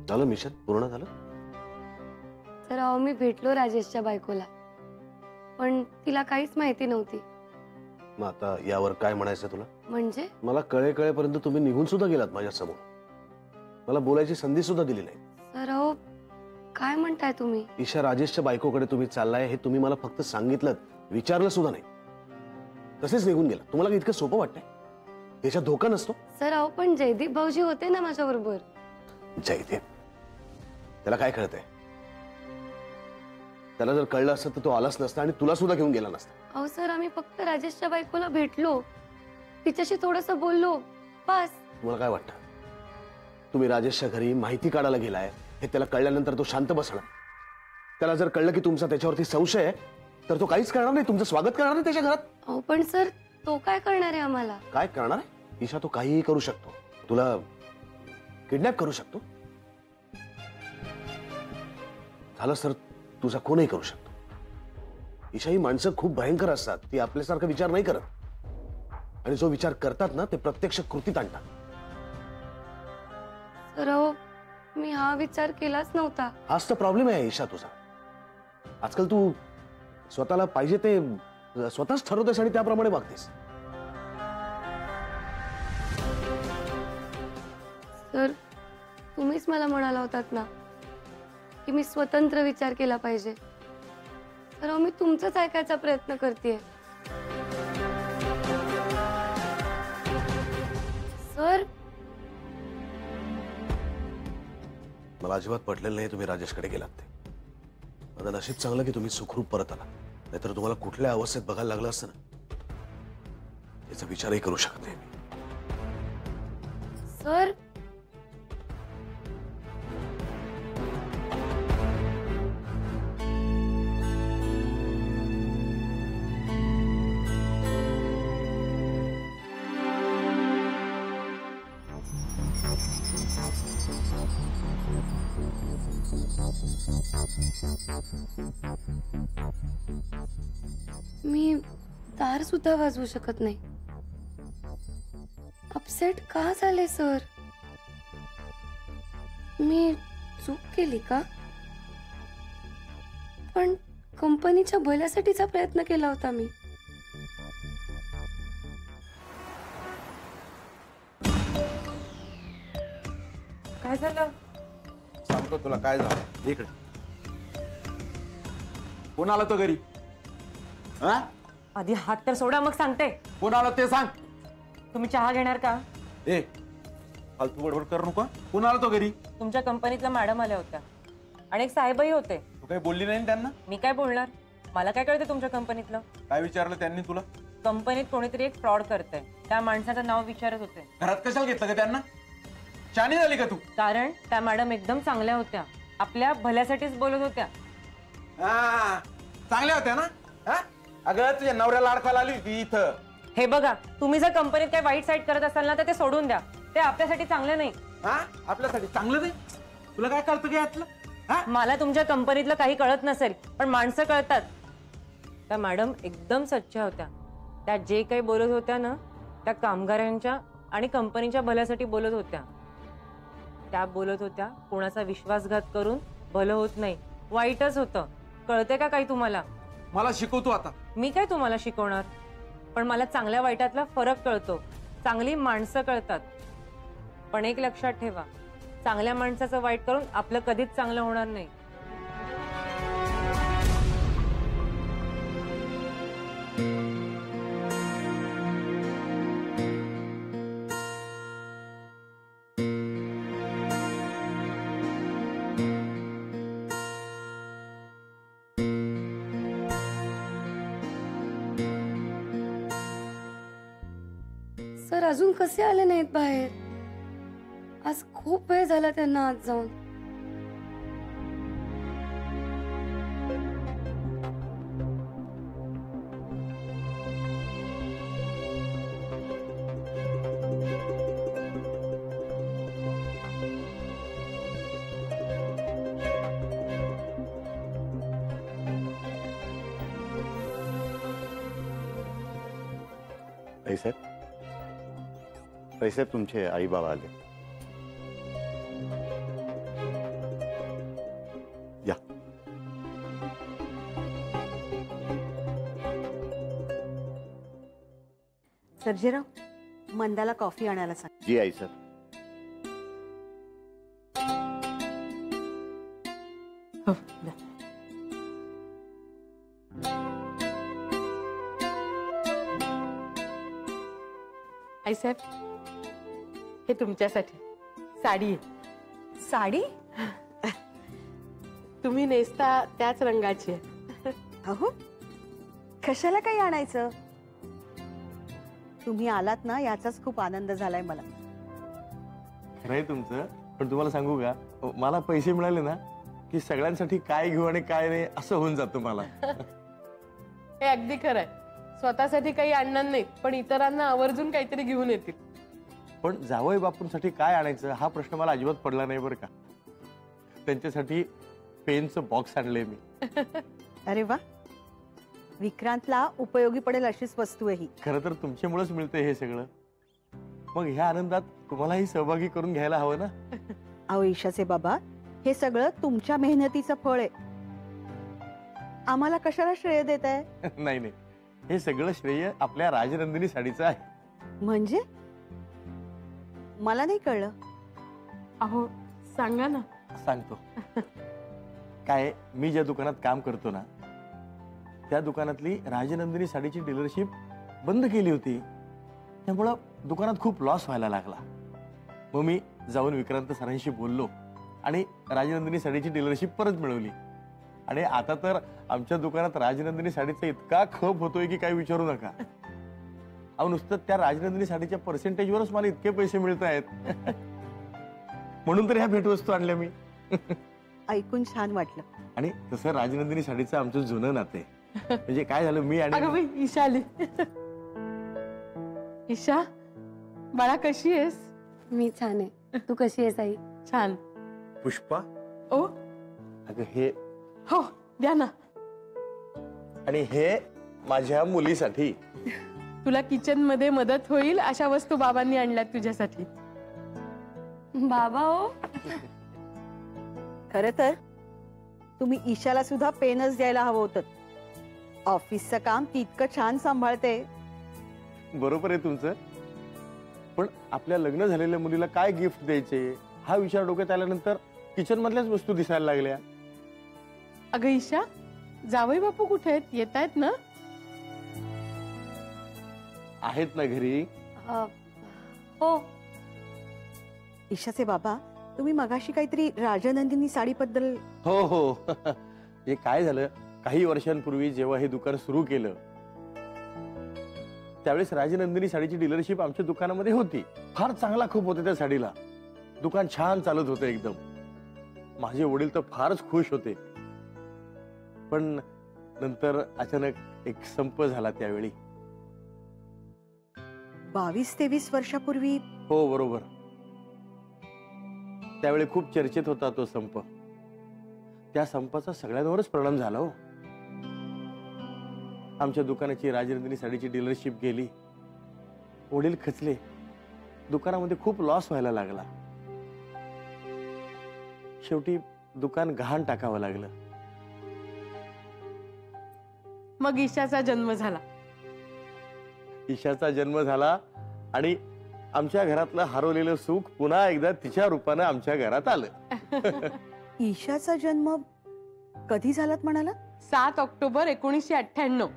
झालं मिशन पूर्ण झालं? तर अहो मी भेटलो राजेशच्या बायकोला, पण तिला काहीच माहिती नव्हती. मग आता यावर काय म्हणायचं तुला? म्हणजे मला कळेपर्यंत तुम्ही निघून सुद्धा गेलात माझ्या समोर. मला बोलायची संधी सुद्धा दिली नाही. सर अहो काय म्हणताय तुम्ही? ईशा राजेशच्या बायकोकडे तुम्ही चाललाय हे तुम्ही मला फक्त सांगितलं, विचारलं सुद्धा नाही. तसेच निघून गेला. तुम्हाला इतकं सोपं वाटतंय? याच्यात धोका नसतो? सर अहो पण जयदीप भाऊजी होते ना माझ्या बरोबर. जयदीप त्याला काय कळतंय? त्याला जर कळलं असतं तर तो आलाच नसता आणि तुला सुद्धा घेऊन गेला नसता. अहो सर आम्ही फक्त राजेशच्या बायकोला भेटलो, तिच्याशी थोडंसं बोललो, बस. तुम्हाला काय वाटतं तुम्ही राजेशच्या घरी माहिती काढायला गेलाय हे त्याला कळल्यानंतर तो शांत बसणार? त्याला जर कळलं की तुमचा त्याच्यावरती संशय आहे तर तो काहीच करणार नाही, तुमचं स्वागत करणार नाही त्याच्या घरात. अहो पण सर तो काय करणार आहे आम्हाला? काय करणार आहे? ईशा तो काहीही करू शकतो. तुला किडनॅप करू शकतो, झालं सर तुझा कोणही करू शकतो. ईशा ही माणसं खूप भयंकर असतात. ती आपल्यासारखा विचार नाही करत, आणि जो विचार करतात ना ते प्रत्यक्ष कृतीत आणतात. सर अहो मी हा विचार केलाच नव्हता. हाच तर प्रॉब्लेम आहे ईशा तुझा. आजकाल तू स्वतःला पाहिजे ते स्वतःच ठरवतेस आणि त्याप्रमाणे वागतेस. सर तुम्हीच मला म्हणाला होतात ना की मी स्वतंत्र विचार केला पाहिजे. तर मी तुमचंच ऐकायचा प्रयत्न करतेय. सर मला अजिबात पटलेलं नाही तुम्ही राजेशकडे गेलात ते. आता नशीब चांगलं की तुम्ही सुखरूप परत आला, नाहीतर तुम्हाला कुठल्या अवस्थेत बघायला लागलं असतं ना याचा विचारही करू शकत नाही. सर मी दार सुद्धा वाजवू शकत नाही. अपसेट का झाले सर? मी चूक केली का? पण कंपनीच्या भल्यासाठीचा प्रयत्न केला होता मी. काय झालं? सांगतो तुला काय झालं. इकडे कोण आला तो घरी? हा? आधी हात तर सोडा मग सांगते. कोण आला ते सांग. तुम्ही चहा घेणार का? ए फालतू बडबड करू नको. कोण आला तो घरी? तुमच्या कंपनीतल्या मॅडम आल्या होत्या आणि एक साहेबही होते. तू काही बोलली नाही ना त्यांना? मी काय बोलणार, मला काय कळते तुमच्या कंपनीतलं. काय विचारलं त्यांनी तुला? कंपनीत कोणीतरी एक फ्रॉड करतंय, त्या माणसाचं नाव विचारत होते. घरात कशाला घेतलं का त्यांना? शानी झाली का तू? कारण त्या मॅडम एकदम चांगल्या होत्या, आपल्या भल्यासाठीच बोलत होत्या. हा चांगल्या होत्या ना? हा? अगं तुझ्या नवऱ्याला अडकायला आली होती इथं. हे बघा, तुम्ही जर कंपनीत काही वाईट साईट करत असाल ना तर ते सोडून द्या. ते आपल्यासाठी चांगलं नाही. हा आपल्यासाठी चांगलं नाही? तुला काय कळतं का यातलं? हा? मला तुमच्या कंपनीतलं काही कळत नसेल, पण माणसं कळतात. त्या मॅडम एकदम सच्च्या होत्या. त्या जे काही बोलत होत्या ना त्या कामगारांच्या आणि कंपनीच्या भल्यासाठी बोलत होत्या. त्या बोलत होत्या कोणाचा विश्वासघात करून भलं होत नाही, वाईटच होतं. कळते का काही तुम्हाला? मला शिकवतो आता. मी काय तुम्हाला शिकवणार, पण मला चांगल्या वाईटातला फरक कळतो. चांगली माणसं कळतात. पण एक लक्षात ठेवा, चांगल्या माणसाचं वाईट करून आपलं कधीच चांगलं होणार नाही. सर अजून कसे आले नाहीत बाहेर? आज खूप वेळ झाला त्यांना आत जाऊन. पैसे पैसे तुमचे आई बाबा आले. सर्जेराव, मंदाला कॉफी आणायला सांग. जी आई सर. हो, द्या. आईसाहेब, हे तुमच्यासाठी साडी आहे. साडी? तुम्ही नेसता त्याच रंगाची आहे. अहो, कशाला काही आणायचं? तुम्ही आलात ना, याचाच खूप आनंद झालाय मला. खरंय तुमचं, पण तुम्हाला सांगू का, मला पैसे मिळाले ना की सगळ्यांसाठी काय घेऊ आणि काय नाही असं होऊन जातं मला. हे अगदी खरंय. स्वतःसाठी काही आणणार नाहीत, पण इतरांना आवर्जून काहीतरी घेऊन येतील. पण जावई बापूंसाठी काय आणायचं हा प्रश्न मला अजिबात पडला नाही बरं का. त्यांच्यासाठी पेनचं बॉक्स आणलंय मी. अरे वा, विक्रांतला उपयोगी पडेल अशीच वस्तू आहे ही. खरं तर तुमच्यामुळेच मिळतंय हे सगळं. मग ह्या आनंदात तुम्हालाही सहभागी करून घ्यायला हवं ना. अहो ईशाचे बाबा, हे सगळं तुमच्या मेहनतीचं फळ आहे. आम्हाला कशाला श्रेय देत आहे? नाही नाही, हे सगळं श्रेय आपल्या राजनंदिनी साडीचं आहे. म्हणजे मला नाही कळलं. अहो सांगा ना. सांगतो. काय, मी ज्या दुकानात काम करतो ना त्या दुकानातली राजनंदिनी साडीची डीलरशिप बंद केली होती. त्यामुळं दुकानात खूप लॉस व्हायला लागला. मग मी जाऊन विक्रांत सरांशी बोललो आणि राजनंदिनी साडीची डीलरशिप परत मिळवली. आणि आता तर आमच्या दुकानात राजनंदिनी साडीचा इतका खप होतोय की काही विचारू नका. अहो, नुसतं त्या राजनंदिनी साडीच्या पर्सेंटेजवरच मला इतके पैसे मिळत आहेत. म्हणून तर ह्या भेटवस्तू आणल्या मी. ऐकून छान वाटलं. आणि तसं राजनंदिनी साडीचं आमचं जुनं नाते. म्हणजे काय झालं, मी आणि अगं बाई, ईशा आली. ईशा बाळा, कशी आहेस? मी छान आहे. तू कशी आहेस आई? छान. पुष्पा, ओ अगं हे, हो द्या ना. आणि हे माझ्या मुलीसाठी. तुला किचन मध्ये मदत होईल अशा वस्तू बाबांनी आणल्यात तुझ्यासाठी. बाबा हो, खरं तर तुम्ही ईशाला सुद्धा पेनच द्यायला हवं होतं. ऑफिसचं काम ती इतकं छान सांभाळते. बरोबर आहे तुमचं. पण आपल्या लग्न झालेल्या मुलीला काय गिफ्ट द्यायचे हा विचार डोक्यात आल्यानंतर किचन मधल्याच वस्तू दिसायला लागल्या. अगं ईशा, जावई बापू कुठे आहेत? येत आहेत ना? आहेत ना घरी. हो. ईशाचे बाबा, तुम्ही मगाशी काहीतरी राजनंदिनी साडीबद्दल. हो हो. हे काय झालं, काही वर्षांपूर्वी जेव्हा हे दुकान सुरू केलं त्यावेळेस राजनंदिनी साडीची डीलरशिप आमच्या दुकानामध्ये होती. फार चांगला खप होते त्या साडीला. दुकान छान चालत होतं एकदम. माझे वडील तर फारच खुश होते. पण नंतर अचानक एक संप झाला त्यावेळी. 22-23 वर्षापूर्वी. हो बरोबर. त्यावेळी खूप चर्चेत होता तो संप. त्या संपाचा सगळ्यांवरच परिणाम झाला हो. आमच्या दुकानाची राजनंदिनी साडीची डीलरशिप गेली. वडील खचले. दुकानामध्ये खूप लॉस व्हायला लागला. शेवटी दुकान गहाण टाकावं लागलं. मग ईशाचा जन्म झाला. ईशाचा जन्म झाला आणि आमच्या घरातलं हरवलेलं सुख पुन्हा एकदा तिच्या रूपानं आमच्या घरात आलं. ईशाचा जन्म कधी झालात म्हणाला? 7 ऑक्टोबर 1998.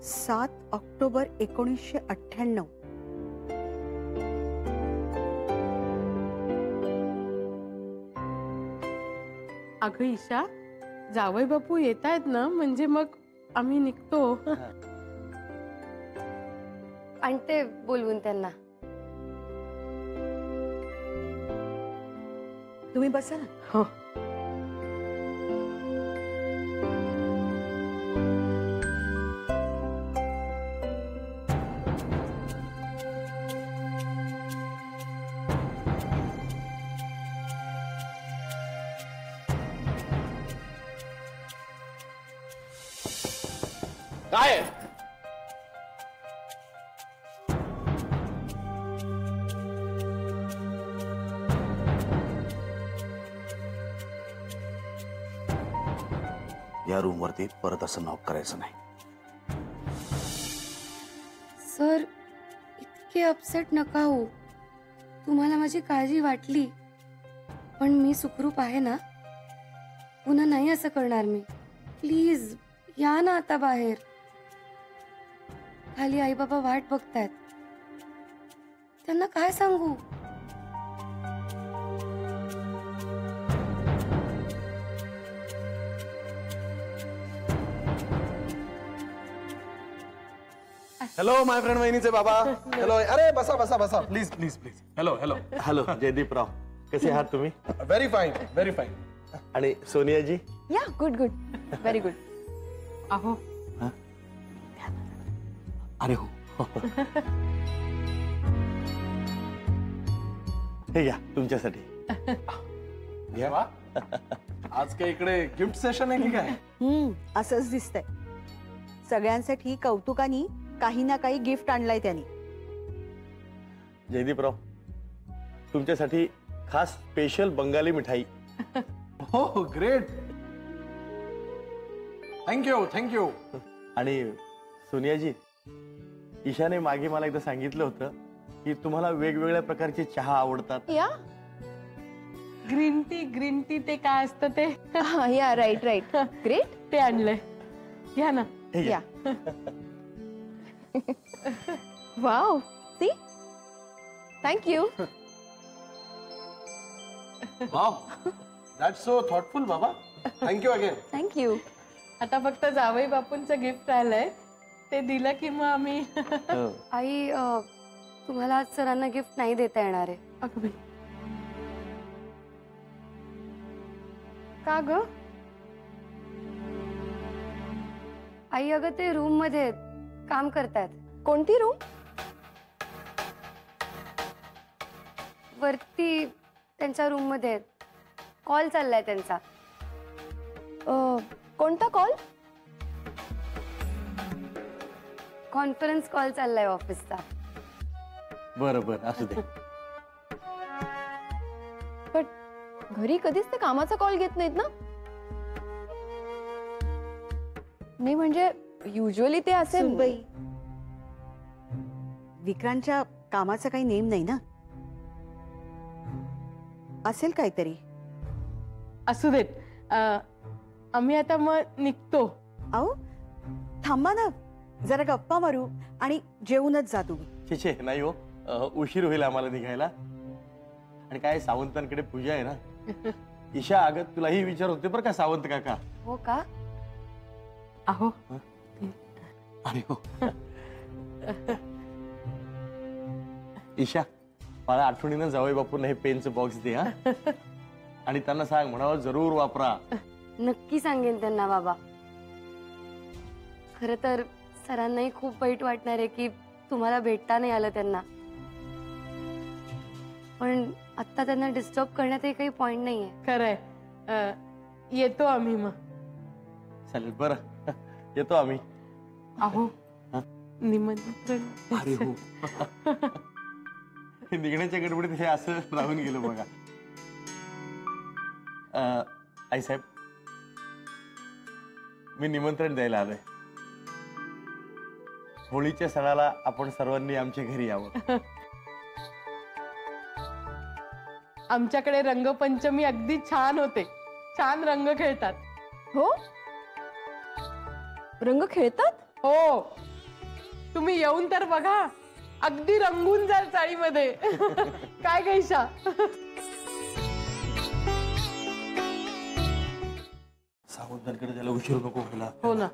7 ऑक्टोबर 1998. अगं ईशा, जावई बापू येत आहेत ना, म्हणजे मग आम्ही निघतो. आणि ते बोलवून त्यांना. तुम्ही बसा ना. हो. काय या रूमवरती परत असं नॉक करायचं नाही. इतके अपसेट नका हो. तुम्हाला माझी काळजी वाटली, पण मी सुखरूप आहे ना. पुन्हा नाही असं करणार मी. प्लीज या ना आता बाहेर. खाली आई बाबा वाट बघतायत. त्यांना काय सांगू? हॅलो माय फ्रेंड वहिनीचे बाबा. हॅलो. अरे बसा बसा बसा please please please. Hello hello. Hello Jaideeprao, कसे आहात तुम्ही? Very fine very fine. आणि सोनियाजी? या गुड गुड व्हेरी गुड. अहो अरे हो. हे घ्या तुमच्यासाठी. वा. आज काय इकडे गिफ्ट सेशन आहे की काय? असंच दिसतंय. सगळ्यांसाठी कौतुकाने काही ना काही गिफ्ट आणलंय त्यांनी. जयदीपराव, तुमच्यासाठी खास स्पेशल बंगाली मिठाई. हो ग्रेट. Thank you thank you. आणि सोनियाजी, ईशाने मागे मला एकदा सांगितलं होतं की तुम्हाला वेगवेगळ्या प्रकारचे चहा आवडतात. या ग्रीन टी ते काय असतं ते या राईट राईट ग्रेट. ते आणलंय. घ्या ना. हे घ्या. Wow see thank you. Wow that's so thoughtful Baba. Thank you again. Thank you. आता फक्त जावई बापूंचं गिफ्ट राहिलंय, ते दिलं की मग आम्ही. हो. आई तुम्हाला आज सरांना गिफ्ट नाही देता येणार आहे. अगं बाई. का ग? आई अगं ते रूम मध्ये काम करतायत. कोणती रूम? वरती त्यांच्या रूम मध्ये कॉल चाललाय त्यांचा. कोणता कॉल? कॉन्फरन्स कॉल चाललाय ऑफिसचा. बरं बरं असू दे. पण घरी कधीच ते कामाचा कॉल घेत नाहीत ना. नाही म्हणजे युजली ते असे. सुनबाई, विक्रांतच्या कामाचा काही नेम नाही ना. असेल काहीतरी. असू देत. आम्ही आता मग निघतो. अहो थांबा ना, जरा गप्पा मारू आणि जेवूनच जा तुम्ही. छे छे नाही हो, उशीर होईल आम्हाला निघायला. आणि काय सावंतांकडे पूजा आहे ना. ईशा, अगं तुलाही विचार होते बरं का सावंत काका. हो का? अहो अरे हो. ईशा, मला आठवणीनं जावई बापूंना हे पेनचं बॉक्स दे हा. आणि त्यांना सांग म्हणावं जरूर वापरा. नक्की सांगेन त्यांना बाबा. खरं तर सरांनाही खूप वाईट वाटणार आहे की तुम्हाला भेटता नाही आलं त्यांना. पण आता त्यांना डिस्टर्ब करण्यातही काही पॉइंट नाहीये. खरंय. येतो आम्ही मग. चालेल बरं, येतो आम्ही. अहो हा? निमंत्रण. अरे हो. निघण्याच्या गडबडीत हे असं राहून गेलं बघा. आईसाहेब, मी निमंत्रण द्यायला आलोय. होळीच्या सणाला आपण सर्वांनी आमच्या घरी यावं. आमच्याकडे रंगपंचमी अगदी छान होते. छान रंग खेळतात. हो रंग खेळतात. हो, तुम्ही येऊन तर बघा. अगदी रंगून जाल चाळीमध्ये. काय गैशा. सावंतांकडे त्याला उशीर नको व्हायला. हो ना.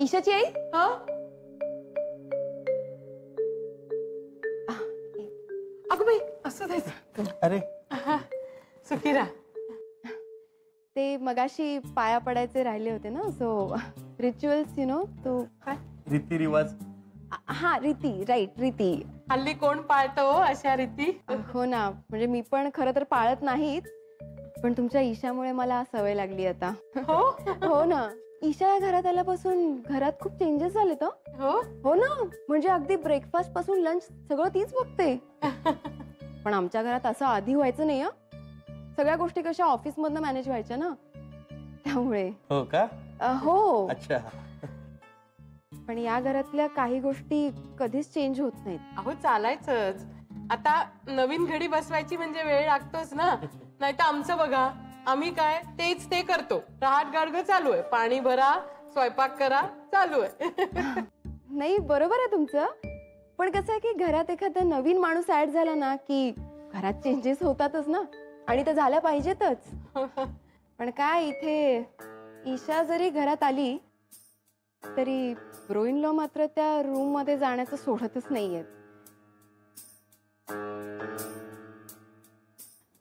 ईशाची आई. हा अगं बाई असं द्यायचं. अरे सुखी राहा. ते मगाशी पाया पडायचे राहिले होते ना. So rituals you know. तो काय रीतिरिवाज. हा रीती राईट रीती. हल्ली कोण पाळतो हो अशा रीती. हो ना, म्हणजे मी पण खरं तर पाळत नाहीत, पण तुमच्या ईशामुळे मला सवय लागली आता. हो हो ना. ईशा या घरात आल्यापासून घरात खूप चेंजेस झालेत. हो हो ना, म्हणजे अगदी ब्रेकफास्ट पासून लंच सगळं तीच बघते. पण आमच्या घरात असं आधी व्हायचं नाही. सगळ्या गोष्टी कशा ऑफिस मधनं मॅनेज व्हायच्या ना, त्यामुळे. हो का? हो. अच्छा. पण या घरातल्या काही गोष्टी कधीच चेंज होत नाहीत. अहो चालायचंच. आता नवीन घडी बसवायची म्हणजे वेळ लागतोच ना. नाही तर आमचं बघा, आम्ही काय तेच ते करतो. रहाट गाडगं चालू आहे, पाणी भरा, स्वयंपाक करा, चालू आहे. नाही, बरोबर आहे तुमचं. पण कसं आहे की घरात एखादा नवीन माणूस ऍड झाला ना की घरात चेंजेस होतातच ना, आणि त्या झाल्या पाहिजेतच. पण काय इथे ईशा जरी घरात आली तरी ब्रो इन लॉ मात्र त्या रूम मध्ये जाण्याचं सोडतच नाहीये.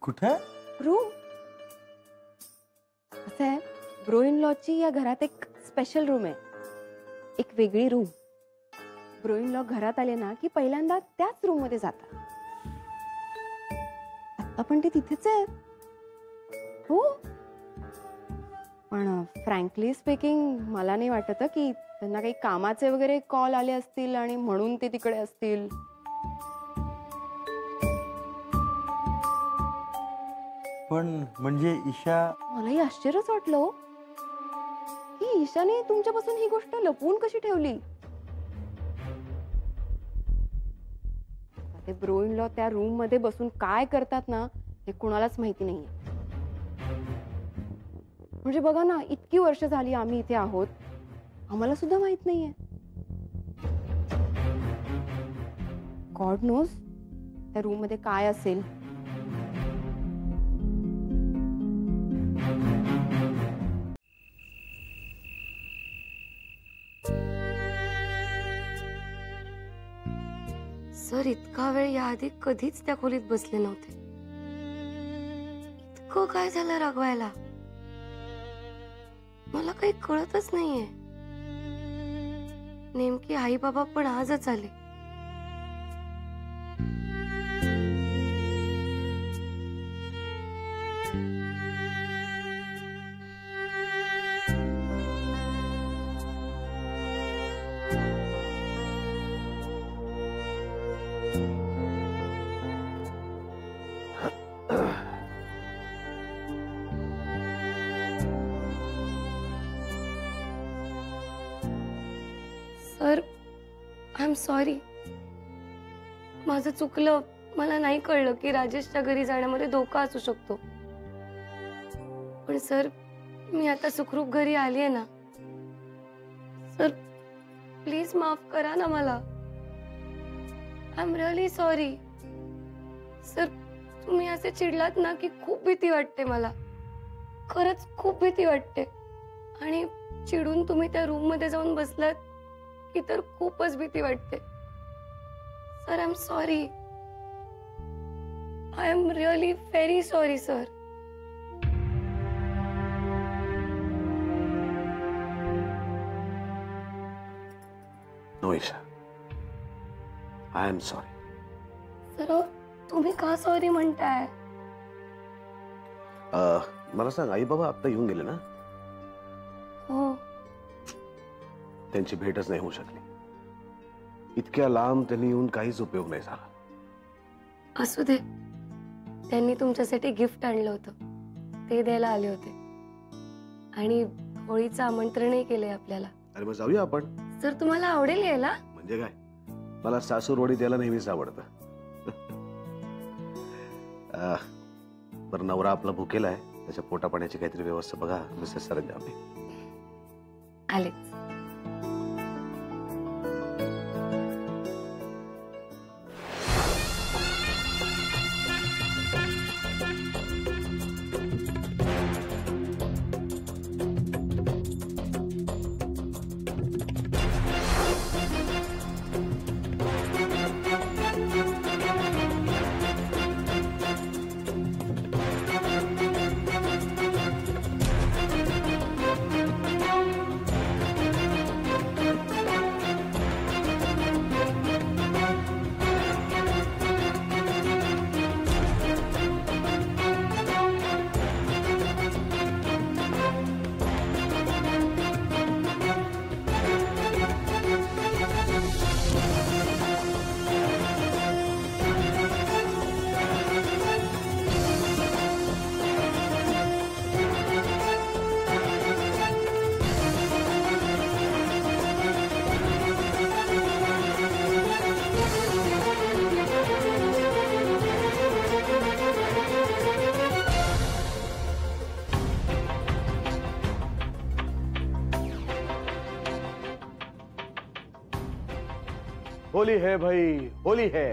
कुठं? रूम असं आहे, ब्रो इन लॉची या घरात एक स्पेशल रूम आहे, एक वेगळी रूम. ब्रो इन लॉ घरात आले ना की पहिल्यांदा त्याच रूम मध्ये जातात. आता पण ते तिथेच आहेत. हो, पण फ्रँकली स्पीकिंग मला नाही वाटत की त्यांना काही कामाचे वगैरे कॉल आले असतील आणि म्हणून ते तिकडे असतील. पण म्हणजे ईशा, मलाही आश्चर्यच वाटलं हो, की ईशाने तुमच्यापासून ही गोष्ट लपवून कशी ठेवली. ते ब्रो इन लॉ त्या रूम मध्ये बसून काय करतात ना हे कुणालाच माहिती नाहीये. म्हणजे बघा ना, इतकी वर्ष झाली आम्ही इथे आहोत, आम्हाला सुद्धा माहित नाहीये. गॉड नोज त्या रूम मध्ये काय असेल. सर, इतका वेळ याआधी कधीच त्या खोलीत बसले नव्हते. इतकं काय झालं रागवायला, मला काही कळतच नाहीये. नेमकी आई बाबा पण आजच आले. Sir, I am sorry. माझं चुकलं. मला नाही कळलं की राजेशच्या घरी जाण्यामध्ये धोका असू शकतो. पण सर, मी आता सुखरूप घरी आली आहे ना. सर, प्लीज माफ करा ना मला. I am really sorry. Sir, तुम्ही असे चिडलात ना की खूप भीती वाटते मला. खरंच खूप भीती वाटते. आणि चिडून तुम्ही त्या रूम मध्ये जाऊन बसलात की तर खूपच भीती वाटते. Sir, I am sorry. I am really very sorry sir. No Isha, I am sorry. Sir, तुम्ही का सॉरी म्हणताय? मला सांग, आई बाबा आता येऊन गेले ना? हो. त्यांची भेटच नाही होऊ शकली. इतक्या लांब त्यांनी येऊन काहीच उपयोग नाही झाला. असू दे, त्यांनी तुमच्यासाठी गिफ्ट आणलं होतं, ते द्यायला आले होते. आणि होळीचं आमंत्रणही केलंय आपल्याला. अरे मग जाऊया आपण. सर, तुम्हाला आवडेल यायला? म्हणजे काय, मला सासूरवाडी द्यायला नेहमीच आवडतं. बरं, नवरा आपला भुकेला आहे, त्याच्या पोटा पाण्याची काहीतरी व्यवस्था बघा मिसेस सरंजामे. आलेच. होली है भाई होली है.